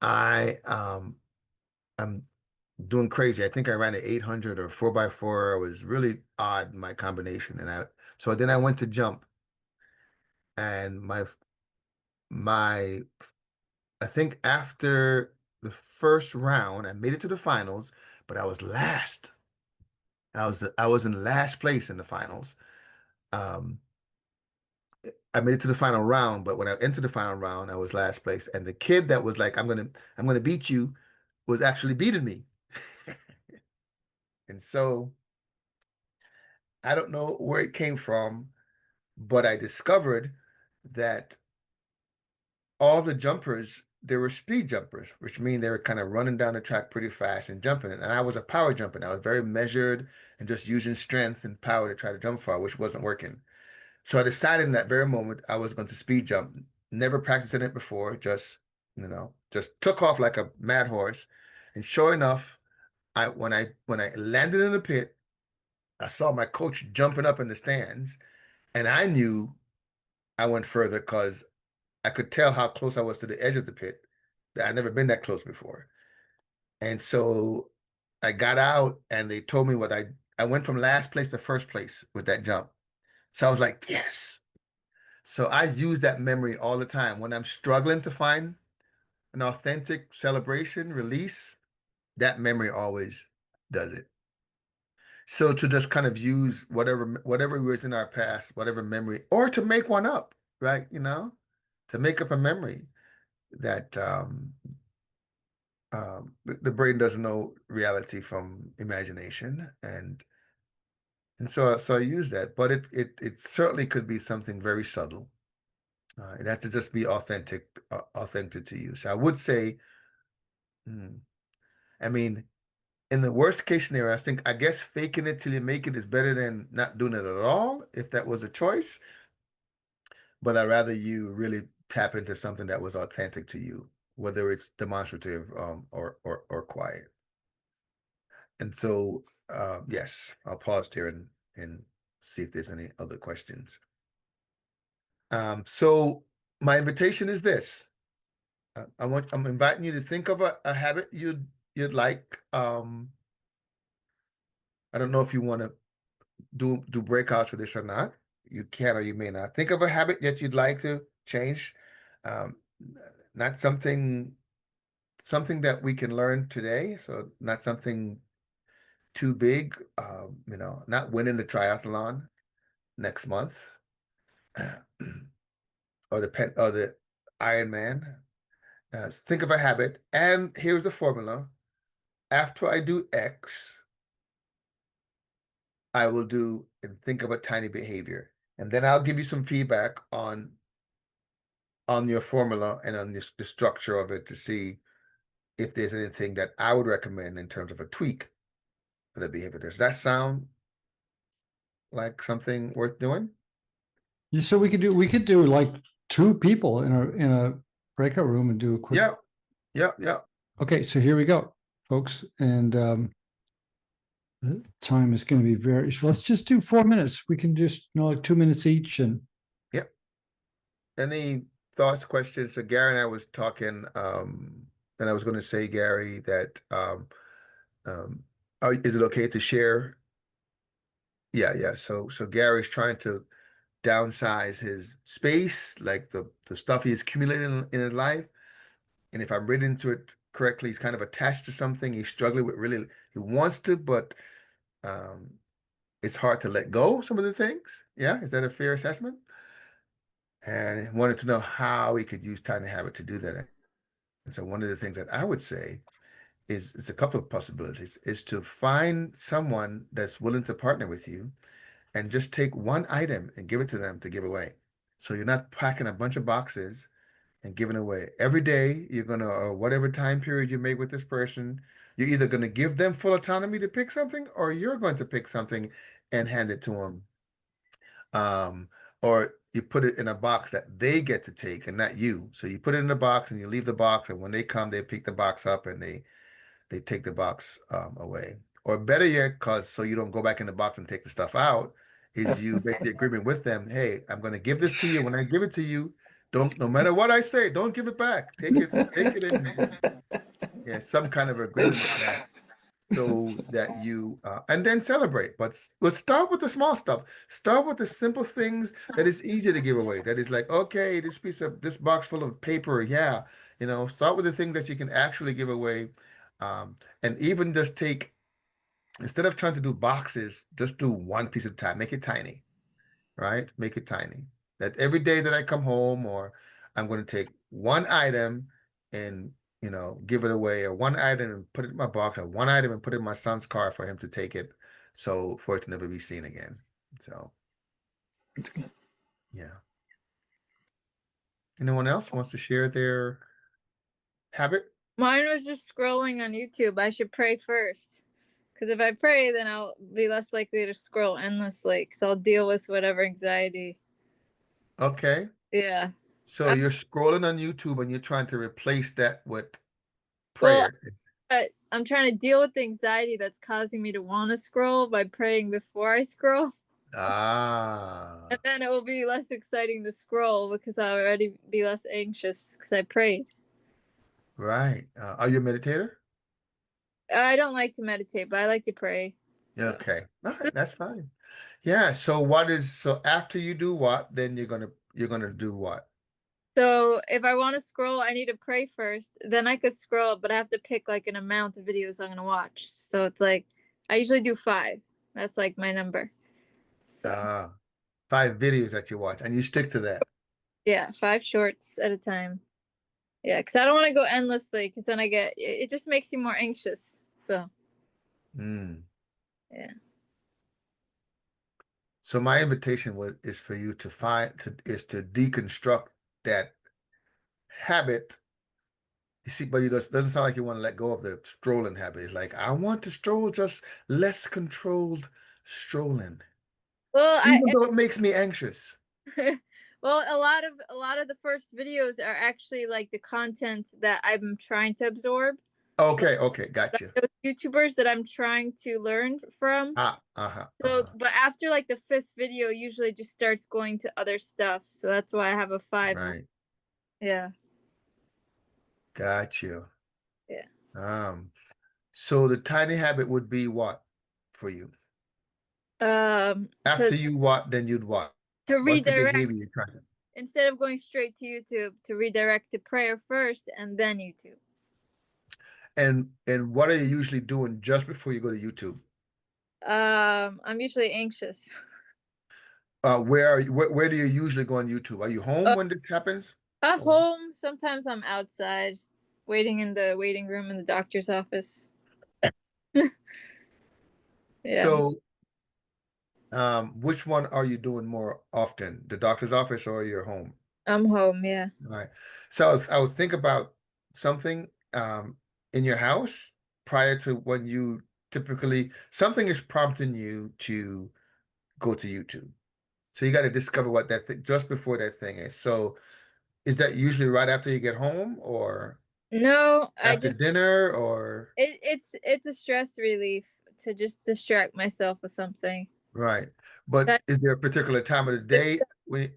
I'm doing crazy. I think I ran an 800 or 4x4. I was really odd in my combination. So then I went to jump and my I think after the first round, I made it to the finals, but I was last. I was in last place in the finals. Um, I made it to the final round, but when I entered the final round, I was last place. And the kid that was like, I'm gonna beat you, was actually beating me. And so I don't know where it came from, but I discovered that all the jumpers, they were speed jumpers, which mean they were kind of running down the track pretty fast and jumping it. And I was a power jumper. I was very measured and just using strength and power to try to jump far, which wasn't working. So I decided in that very moment I was going to speed jump. Never practicing it before, just took off like a mad horse. And sure enough, when I landed in the pit, I saw my coach jumping up in the stands, and I knew I went further because I could tell how close I was to the edge of the pit. I'd never been that close before. And so I got out and they told me I went from last place to first place with that jump. So I was like, yes. So I use that memory all the time. When I'm struggling to find an authentic celebration release, that memory always does it. So to just kind of use whatever was in our past, whatever memory, or to make one up, right? To make up a memory that the brain doesn't know reality from imagination, and so I use that, but it certainly could be something very subtle. It has to just be authentic to you. So I would say, hmm, I mean, in the worst case scenario, I guess faking it till you make it is better than not doing it at all, if that was a choice. But I'd rather you really tap into something that was authentic to you, whether it's demonstrative or quiet. And so, yes, I'll pause here and see if there's any other questions. So my invitation is this. I'm inviting you to think of a habit you'd like. I don't know if you want to do breakouts for this or not. You can or you may not. Think of a habit that you'd like to change. Um, Not something that we can learn today. So not something too big. Not winning the triathlon next month, or the Ironman. Think of a habit, and here's the formula. After I do X, I will do and think of a tiny behavior, and then I'll give you some feedback on your formula and on the structure of it to see if there's anything that I would recommend in terms of a tweak for the behavior. Does that sound like something worth doing? Yeah, so we could do like two people in a breakout room and do a quick. Yeah. Okay, so here we go, folks, and the time is going to be very. So let's just do 4 minutes. We can just like 2 minutes each, and Yep. Any thoughts, questions? So Gary and I was talking, and I was going to say, Gary, that is it okay to share? Yeah. So Gary's trying to downsize his space, like the stuff he's accumulated in his life. And if I'm reading into it correctly, he's kind of attached to something he's struggling with. Really, he wants to, but um, it's hard to let go some of the things. Yeah, is that a fair assessment? And he wanted to know how he could use tiny habit to do that. And so one of the things that I would say is a couple of possibilities, is to find someone that's willing to partner with you and just take one item and give it to them to give away. So you're not packing a bunch of boxes and giving away. Every day you're gonna, or whatever time period you make with this person, you're either gonna give them full autonomy to pick something, or you're going to pick something and hand it to them. Or you put it in a box that they get to take and not you. So you put it in a box and you leave the box, and when they come, they pick the box up and they take the box away. Or better yet, cause so you don't go back in the box and take the stuff out, is you make the agreement with them. Hey, I'm going to give this to you. When I give it to you, don't, no matter what I say, don't give it back. Take it and yeah, some kind of agreement with that, so that you and then celebrate. But let's start with the small stuff. Start with the simple things that is easy to give away. That is like, okay, this box full of paper, yeah. Start with the things that you can actually give away. And even just take, instead of trying to do boxes, just do one piece at a time. Make it tiny, right? Make it tiny. That every day that I come home, or I'm going to take one item and give it away, or one item and put it in my box, or one item and put it in my son's car for him to take it, so for it to never be seen again. So yeah. Anyone else wants to share their habit? Mine was just scrolling on YouTube. I should pray first. Because if I pray, then I'll be less likely to scroll endlessly. Because I'll deal with whatever anxiety. Okay. Yeah. So you're scrolling on YouTube and you're trying to replace that with Well, prayer. I'm trying to deal with the anxiety that's causing me to want to scroll by praying before I scroll. Ah, And then it will be less exciting to scroll because I'll already be less anxious because I prayed. right. Are you a meditator? I don't like to meditate, but I like to pray. So. Okay. All right, that's fine. Yeah, so after you do what, then you're gonna do what? So if I want to scroll, I need to pray first. Then I could scroll, but I have to pick like an amount of videos I'm gonna watch. So it's like I usually do 5. That's like my number. So 5 videos that you watch and you stick to that. yeah, 5 shorts at a time. Yeah, because I don't want to go endlessly, because then it just makes you more anxious. So Mm. yeah. So my invitation is for you to is to deconstruct that habit. You see, but it doesn't sound like you want to let go of the strolling habit. It's like, I want to stroll, just less controlled strolling, Well, even though it makes me anxious. well, a lot of the first videos are actually like the content that I'm trying to absorb. Okay, okay, gotcha. Those YouTubers that I'm trying to learn from. So, but after like the fifth video, usually just starts going to other stuff. So that's why I have a 5. Right, Yeah. got you. Yeah. So the tiny habit would be what for you? After To you what, then you'd what? to What's the redirect, behavior you're trying to? instead of going straight to YouTube, to redirect to prayer first and then YouTube. And what are you usually doing just before you go to YouTube? I'm usually anxious. Where do you usually go on YouTube? Are you home when this happens? At Or- home, sometimes I'm outside, waiting in the waiting room in the doctor's office. Yeah. So, which one are you doing more often, the doctor's office or your home? I'm home, yeah. All right. So I would think about something in your house prior to when you typically something is prompting you to go to YouTube. So you got to discover what that thing just before that thing is. So is that usually right after you get home or No, after dinner or it's a stress relief to just distract myself with something. right? But That is there a particular time of the day when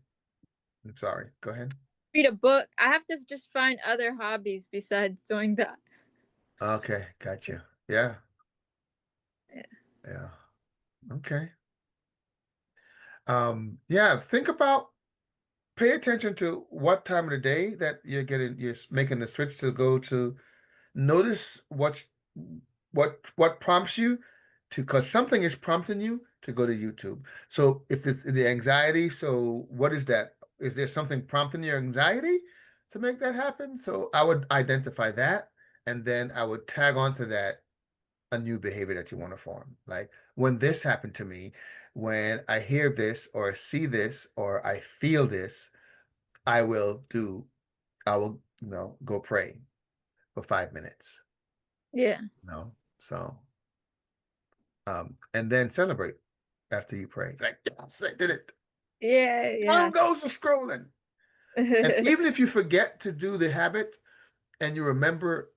I'm sorry, go ahead. read a book. I have to just find other hobbies besides doing that. Okay, gotcha. Yeah, Yeah. yeah. Okay. Yeah, think about pay attention to what time of the day that you're making the switch to go to. Notice what prompts you to, because something is prompting you to go to YouTube. So if it's the anxiety, so what is that? Is there something prompting your anxiety to make that happen? So I would identify that, and then I would tag onto that a new behavior that you want to form. Like when this happened to me, when I hear this or see this or I feel this, I will go pray for 5 minutes. Yeah. So and then celebrate after you pray. Like, yes, I did it. Yeah, Down goes the scrolling. And yeah. even if you forget to do the habit and you remember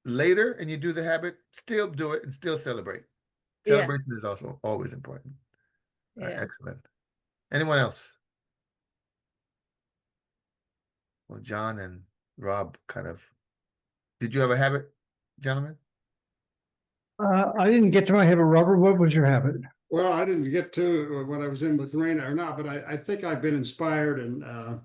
later and you do the habit, still do it and still celebrate. Yeah. Celebration is also always important. Yeah. Excellent. Anyone else? Well, John and Rob did you have a habit, gentlemen? I didn't get to my habit. Robert, what was your habit? Well, I didn't get to what I was in with Raina or not, but I think I've been inspired and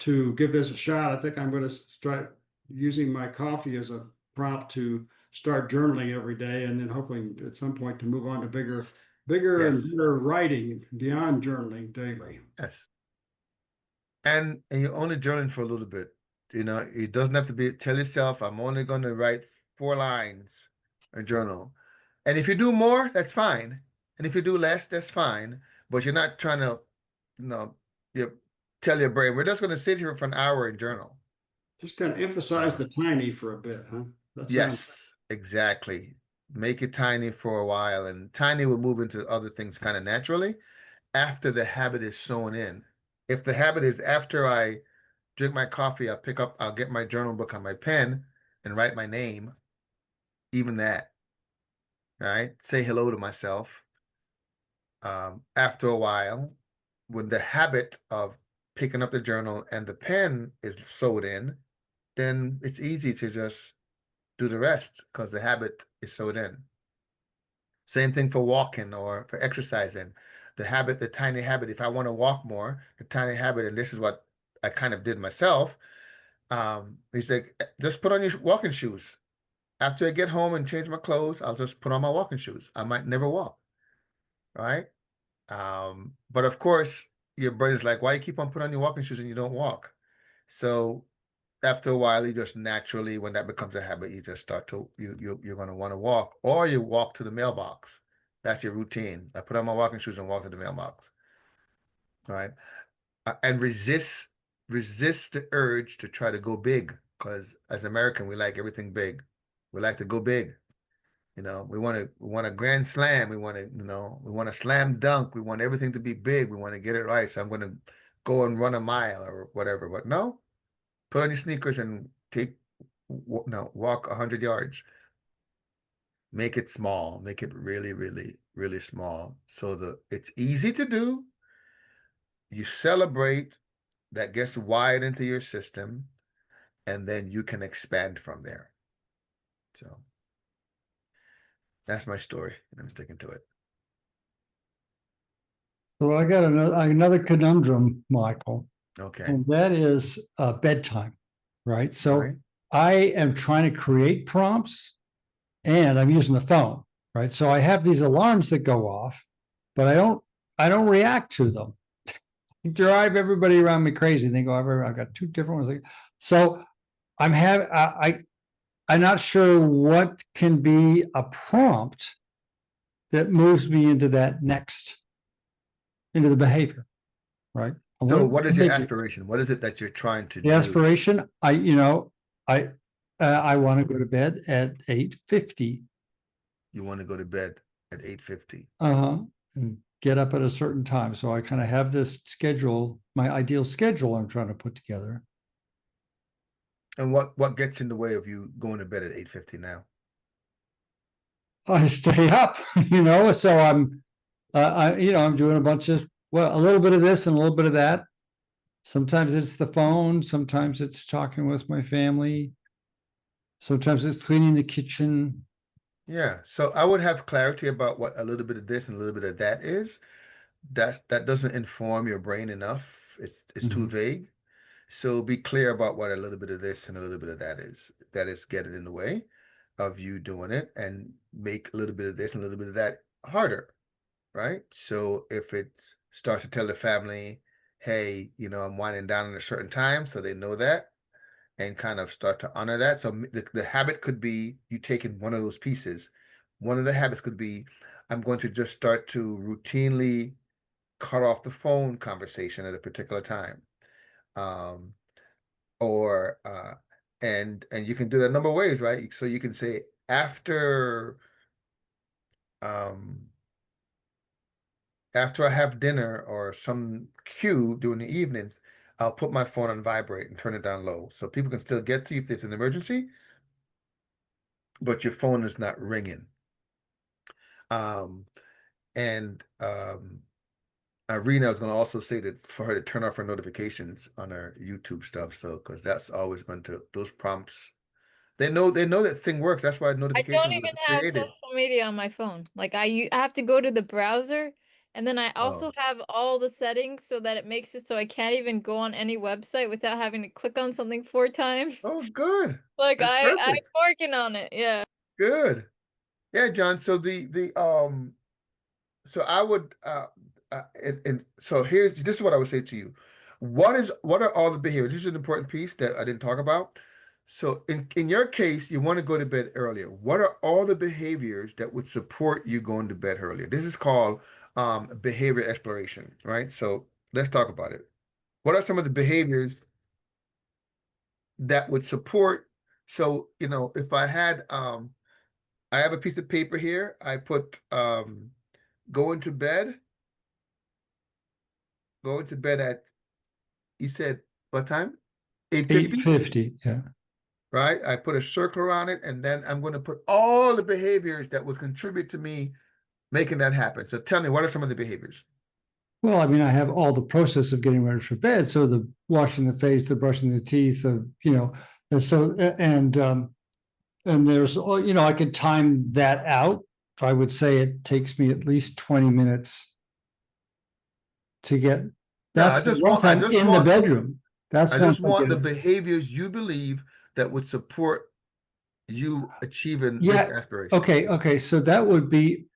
to give this a shot. I think I'm going to start using my coffee as a prompt to start journaling every day, and then hopefully at some point to move on to bigger and Yes. better writing beyond journaling daily. Yes. And you're only journaling for a little bit. It doesn't have to be tell yourself, I'm only going to write 4 lines a journal. And if you do more, that's fine. And if you do less, that's fine. But you're not trying to, you tell your brain, we're just going to sit here for an hour and journal. Just kind of emphasize the tiny for a bit, huh? That sounds Yes, exactly. Make it tiny for a while, and tiny will move into other things kind of naturally after the habit is sewn in. If the habit is after I drink my coffee, I'll get my journal book on my pen and write my name, even that, right? Say hello to myself. After a while, when the habit of picking up the journal and the pen is sewed in, then it's easy to just do the rest because the habit is sewed in. Same thing for walking or for exercising. The tiny habit, if I want to walk more, the tiny habit, and this is what I kind of did myself. He's like, just put on your walking shoes. After I get home and change my clothes, I'll just put on my walking shoes. I might never walk, right? But of course, your brain is like, why you keep on putting on your walking shoes and you don't walk? So after a while, you just naturally, when that becomes a habit, you just start to you're going to want to walk, or you walk to the mailbox. That's your routine. I put on my walking shoes and walk to the mailbox. All right, and resist the urge to try to go big, because as American, we like everything big. We like to go big. We want a grand slam. We want a slam dunk. We want everything to be big. We want to get it right. So I'm going to go and run a mile or whatever. But no, put on your sneakers and walk 100 yards. Make it small. Make it really, really, really small. So it's easy to do. You celebrate, that gets wired into your system, and then you can expand from there. So that's my story, and I'm sticking to it. So I got another conundrum, Michael, Okay. and that is bedtime, right? So Right. I am trying to create prompts and I'm using the phone, right? So I have these alarms that go off, but I don't react to them. Drive everybody around me crazy. They go, I've got two different ones. So I'm not sure what can be a prompt that moves me into the behavior, right? So what is your aspiration? What is it that you're trying to The do? aspiration, I want to go to bed at 8:50. You want to go to bed at 8:50. And get up at a certain time. So I kind of have this schedule, my ideal schedule I'm trying to put together. And what gets in the way of you going to bed at 8:50 now? I stay up, so I'm doing a bunch of, a little bit of this and a little bit of that. Sometimes it's the phone, sometimes it's talking with my family, sometimes it's cleaning the kitchen. Yeah, so I would have clarity about what a little bit of this and a little bit of that is. That doesn't inform your brain enough. It's too vague. So be clear about what a little bit of this and a little bit of that is. That is getting in the way of you doing it, and make a little bit of this and a little bit of that harder, right? So if it starts to tell the family, hey, I'm winding down at a certain time, so they know that, and kind of start to honor that. So the habit could be you taking one of those pieces. One of the habits could be, I'm going to just start to routinely cut off the phone conversation at a particular time. Or and you can do that a number of ways, right? So you can say after I have dinner or some cue during the evenings, I'll put my phone on vibrate and turn it down low, so people can still get to you if it's an emergency, but your phone is not ringing. And Irina was going to also say that for her to turn off her notifications on her YouTube stuff, so because that's always going to, those prompts, they know that thing works. That's why I notifications don't even was have created. social media on my phone. Like I have to go to the browser, and then I also have all the settings so that it makes it so I can't even go on any website without having to click on something 4 times. Oh, good. Like That's I'm perfect. working on it. Yeah. Good. Yeah, John. So so I would and so this is what I would say to you. What are all the behaviors? This is an important piece that I didn't talk about. So in your case, you want to go to bed earlier. What are all the behaviors that would support you going to bed earlier? This is called behavior exploration, right? So let's talk about it. What are some of the behaviors that would support? So, if I have a piece of paper here, I put going to bed at, you said what time? 8:50? 8:50, yeah. Right? I put a circle around it, and then I'm going to put all the behaviors that would contribute to me making that happen. So tell me, what are some of the behaviors? Well, I mean, I have all the process of getting ready for bed. So the washing the face, the brushing the teeth, and so and there's I could time that out. I would say it takes me at least 20 minutes to get. That's the one time in the bedroom. I just want the behaviors you believe that would support you achieving this aspiration. Okay. So that would be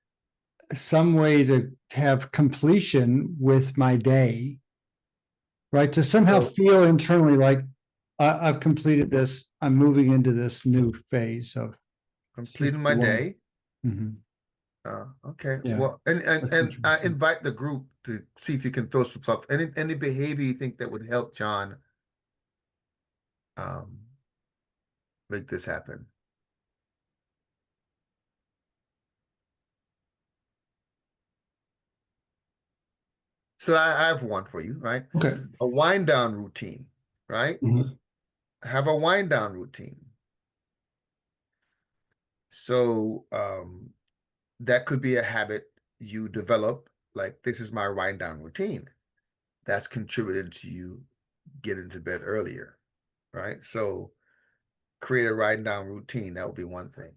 some way to have completion with my day, right? To somehow feel internally like I've completed this. I'm moving into this new phase of Completing my one. day. Mhm. Okay. Yeah, Well, and that's I interesting. invite the group to see if you can throw some stuff. Any behavior you think that would help John um make this happen. So I have one for you, right? Okay. A wind down routine, right? Mhm. Have a wind down routine. So that could be a habit you develop, like this is my wind down routine. That's contributed to you getting to bed earlier, right? So create a wind down routine. That would be one thing.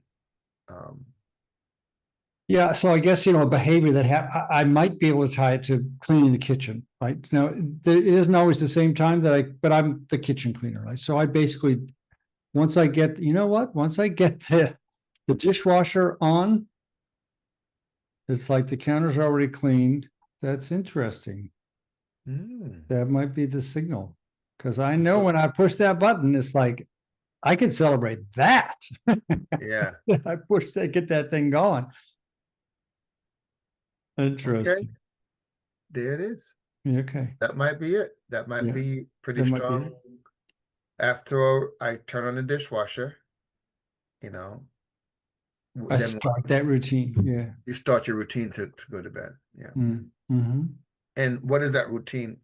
Yeah, so I guess, a behavior that I might be able to tie it to cleaning the kitchen, right? Now, it isn't always the same time but I'm the kitchen cleaner, right? So I basically, once I get, once I get the dishwasher on, it's like the counter's already cleaned. That's interesting. Mm. That might be the signal. Because I know So- when I push that button, it's like, I can celebrate that. Yeah. I push that, get that thing going. Okay. Interesting. There it is. Okay. That might be it. That might Yeah, be pretty that might be strong. it. After I turn on the dishwasher, you know, I then start that routine. Yeah. you start your routine to go to bed. Yeah. Mm-hmm. And what is that routine?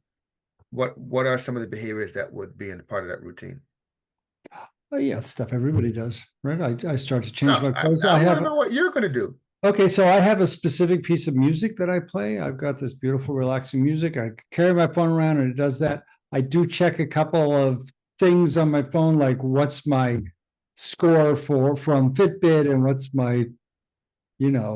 What are some of the behaviors that would be in part of that routine? Oh, yeah, stuff everybody does, right? I start to change No, my clothes. I I want have to know what you're going to do. okay, so I have a specific piece of music that I play. I've got this beautiful, relaxing music. I carry my phone around and it does that. I do check a couple of things on my phone, like what's my score from Fitbit and what's my,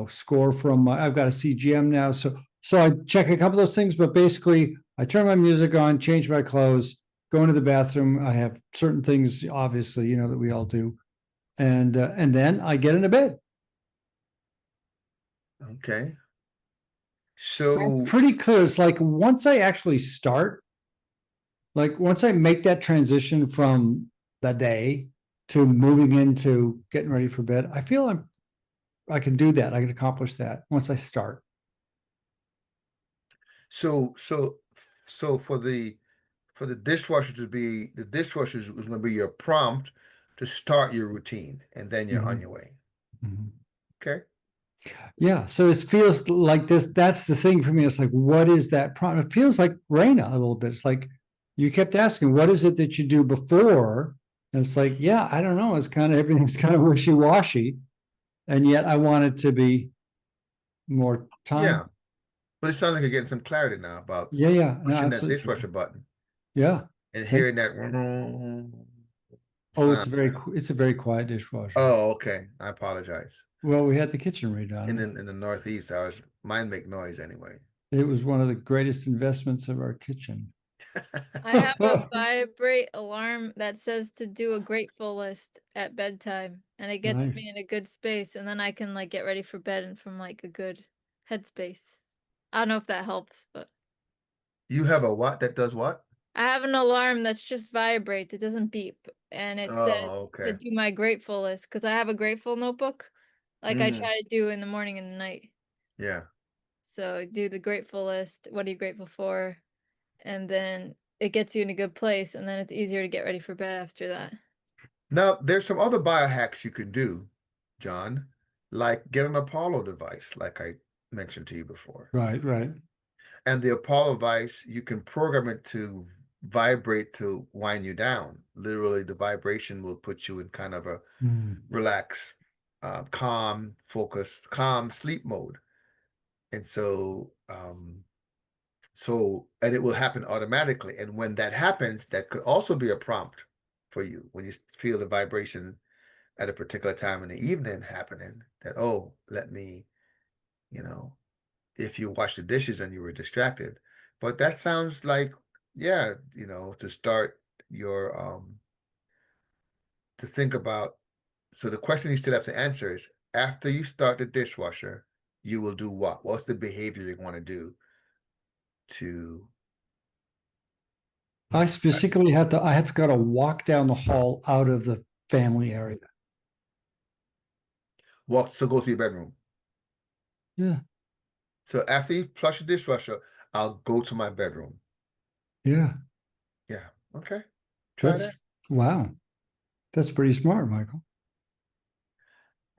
score from I've got a CGM now. So I check a couple of those things, but basically I turn my music on, change my clothes, go into the bathroom. I have certain things, obviously, that we all do. And then I get into bed. Okay. So, Pretty clear. It's like once I actually start, like once I make that transition from the day to moving into getting ready for bed, I feel I can do that. I can accomplish that once I start. so, so, so for the dishwasher to be the dishwasher is going to be your prompt to start your routine, and then you're on Mhm. your way. Mhm. Okay. Yeah. So it feels like this. That's the thing for me. It's like, what is that prompt? It feels like Raina a little bit. It's like you kept asking, what is it that you do before? And it's like, yeah, I don't know. It's kind of everything's kind of wishy-washy. And yet I want it to be more time. Yeah. But it sounds like you're getting some clarity now about Yeah, yeah, no, pushing that absolutely. dishwasher button Yeah. and Thank- hearing that Oh, sound. it's a very quiet dishwasher. Oh, okay. I apologize. Well, we had the kitchen redone. In the Northeast, mine make noise anyway. It was one of the greatest investments of our kitchen. I have a vibrate alarm that says to do a grateful list at bedtime, and it gets me Nice. in a good space, and then I can like get ready for bed and from like a good headspace. I don't know if that helps, but You have a what that does what? I have an alarm that's just vibrates. It doesn't beep, and it says Oh, to okay. do my grateful list because I have a grateful notebook, like I try to do in the morning and the night. Yeah. So do the grateful list. What are you grateful for? And then it gets you in a good place, and then it's easier to get ready for bed after that. Now, there's some other biohacks you can do, John, like get an Apollo device, like I mentioned to you before. Right, right. And the Apollo device, you can program it to vibrate to wind you down. Literally, the vibration will put you in kind of a relax, calm, focus, calm sleep mode. And and it will happen automatically. And when that happens, that could also be a prompt for you when you feel the vibration at a particular time in the evening happening that, oh, let me, if you wash the dishes and you were distracted. But that sounds like, yeah, to start your, to think about. So the question you still have to answer is after you start the dishwasher, you will do what? What's the behavior you want to do to I specifically I have got to walk down the hall out of the family area. Well, so go to your bedroom. Yeah. So after you flush the dishwasher, I'll go to my bedroom. Yeah. Yeah. Okay. Try that. That's wow. That's pretty smart, Michael.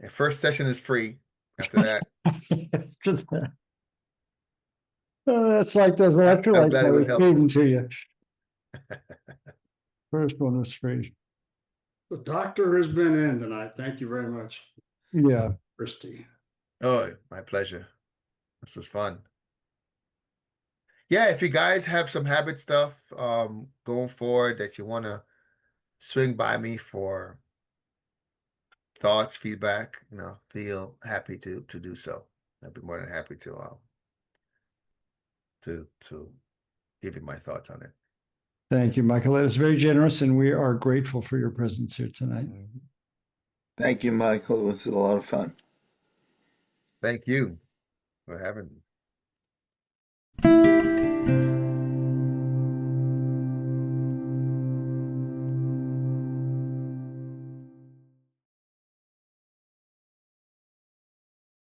And first session is free. After that, That's like those I'm electrolytes glad I it was was helpful. feeding to you. First one was free. The doctor has been in tonight. Thank you very much, Yeah. Christie. Oh, my pleasure. This was fun. Yeah, if you guys have some habit stuff going forward that you want to swing by me for thoughts, feedback, feel happy to do so. I'd be more than happy to give you my thoughts on it. Thank you, Michael. That is very generous, and we are grateful for your presence here tonight. Thank you, Michael. It was a lot of fun. Thank you for having me.